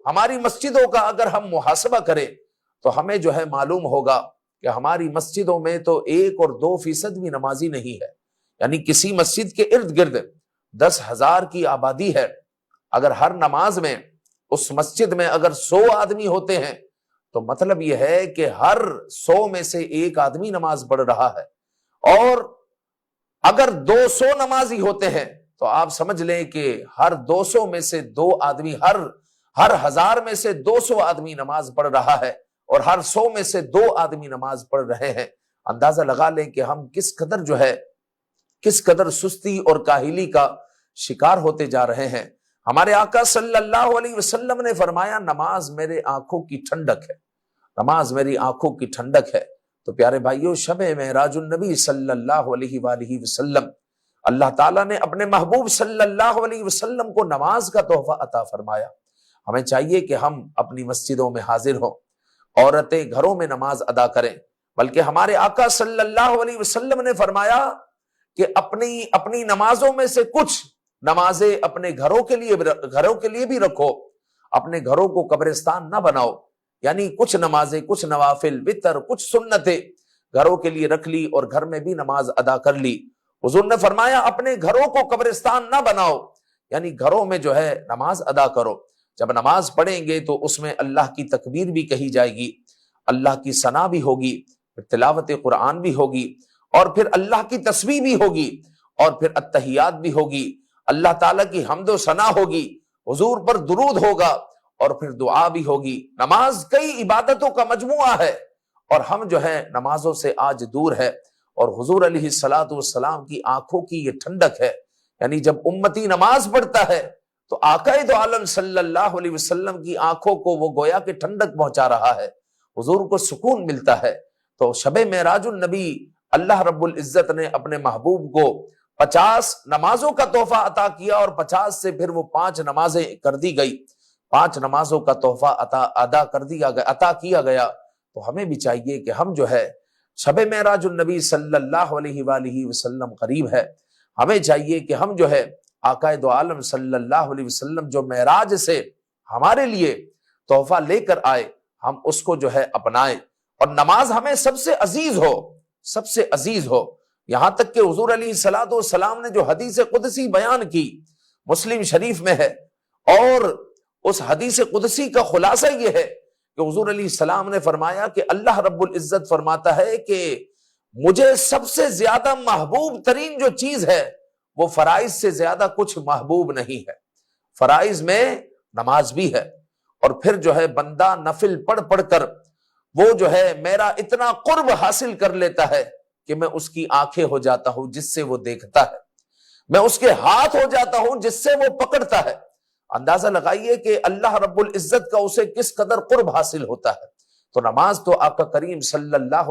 ہماری مسجدوں کا اگر ہم محاسبہ کریں تو ہمیں جو ہے معلوم ہوگا کہ ہماری مسجدوں میں تو 1 اور 2% بھی نمازی نہیں ہے. یعنی کسی مسجد کے ارد گرد 10,000 کی آبادی ہے، اگر ہر نماز میں اس مسجد میں اگر 100 آدمی ہوتے ہیں تو مطلب یہ ہے کہ ہر 100 میں سے 1 آدمی نماز پڑھ رہا ہے. اور اگر 200 نمازی ہوتے ہیں تو آپ سمجھ لیں کہ ہر 200 میں سے 2 آدمی، ہر 1000 میں سے 200 آدمی نماز پڑھ رہا ہے، اور ہر 100 میں سے 2 آدمی نماز پڑھ رہے ہیں. اندازہ لگا لیں کہ ہم کس قدر سستی اور کاہلی کا شکار ہوتے جا رہے ہیں. ہمارے آقا صلی اللہ علیہ وسلم نے فرمایا نماز میرے آنکھوں کی ٹھنڈک ہے، نماز میری آنکھوں کی ٹھنڈک ہے. تو پیارے بھائیو، شب معراج النبی صلی اللہ علیہ وآلہ وسلم اللہ تعالیٰ نے اپنے محبوب صلی اللہ علیہ وسلم کو نماز کا تحفہ عطا فرمایا. ہمیں چاہیے کہ ہم اپنی مسجدوں میں حاضر ہوں، عورتیں گھروں میں نماز ادا کریں، بلکہ ہمارے آقا صلی اللہ علیہ وسلم نے فرمایا کہ اپنی نمازوں میں سے کچھ نمازیں اپنے گھروں کے لیے بھی رکھو، اپنے گھروں کو قبرستان نہ بناؤ. یعنی کچھ نمازیں، کچھ نوافل، وتر، کچھ سنتیں گھروں کے لیے رکھ لی اور گھر میں بھی نماز ادا کر لی. حضور نے فرمایا اپنے گھروں کو قبرستان نہ بناؤ، یعنی گھروں میں جو ہے نماز ادا کرو. جب نماز پڑھیں گے تو اس میں اللہ کی تکبیر بھی کہی جائے گی، اللہ کی ثنا بھی ہوگی، تلاوت قرآن بھی ہوگی، اور پھر اللہ کی تسبیح بھی ہوگی، اور پھر التحیات بھی ہوگی، اللہ تعالیٰ کی حمد و ثنا ہوگی، حضور پر درود ہوگا، اور پھر دعا بھی ہوگی. نماز کئی عبادتوں کا مجموعہ ہے، اور ہم جو ہے نمازوں سے آج دور ہے. اور حضور علیہ الصلوۃ والسلام کی آنکھوں کی یہ ٹھنڈک ہے. یعنی جب امتی نماز پڑھتا ہے تو آقا دو عالم صلی اللہ علیہ وسلم کی آنکھوں کو وہ گویا کہ ٹھنڈک پہنچا رہا ہے، حضور کو سکون ملتا ہے. تو شب معراج النبی اللہ رب العزت نے اپنے محبوب کو 50 نمازوں کا تحفہ عطا کیا، اور 50 سے پھر وہ 5 نمازیں کر دی گئی، 5 نمازوں کا تحفہ عطا کیا گیا. تو ہمیں بھی چاہیے کہ ہم جو ہے شب معراج النبی صلی اللہ علیہ وآلہ وسلم قریب ہے، ہمیں چاہیے کہ ہم جو ہے آقا دو عالم صلی اللہ علیہ وسلم جو معراج سے ہمارے لیے تحفہ لے کر آئے، ہم اس کو جو ہے اپنائیں. اور نماز ہمیں سب سے عزیز ہو، یہاں تک کہ حضور علیہ الصلوۃ والسلام نے جو حدیث قدسی بیان کی مسلم شریف میں ہے، اور اس حدیث قدسی کا خلاصہ یہ ہے کہ حضور علیہ السلام نے فرمایا کہ اللہ رب العزت فرماتا ہے کہ مجھے سب سے زیادہ محبوب ترین جو چیز ہے وہ فرائض سے زیادہ کچھ محبوب نہیں ہے. فرائض میں نماز بھی ہے، اور پھر جو ہے بندہ نفل پڑھ کر وہ جو ہے میرا اتنا قرب حاصل کر لیتا ہے کہ میں اس کی آنکھیں ہو جاتا ہوں جس سے وہ دیکھتا ہے، میں اس کے ہاتھ ہو جاتا ہوں جس سے وہ پکڑتا ہے. اندازہ لگائیے کہ اللہ رب العزت کا اسے کس قدر قرب حاصل ہوتا ہے. تو نماز تو آقا کریم صلی اللہ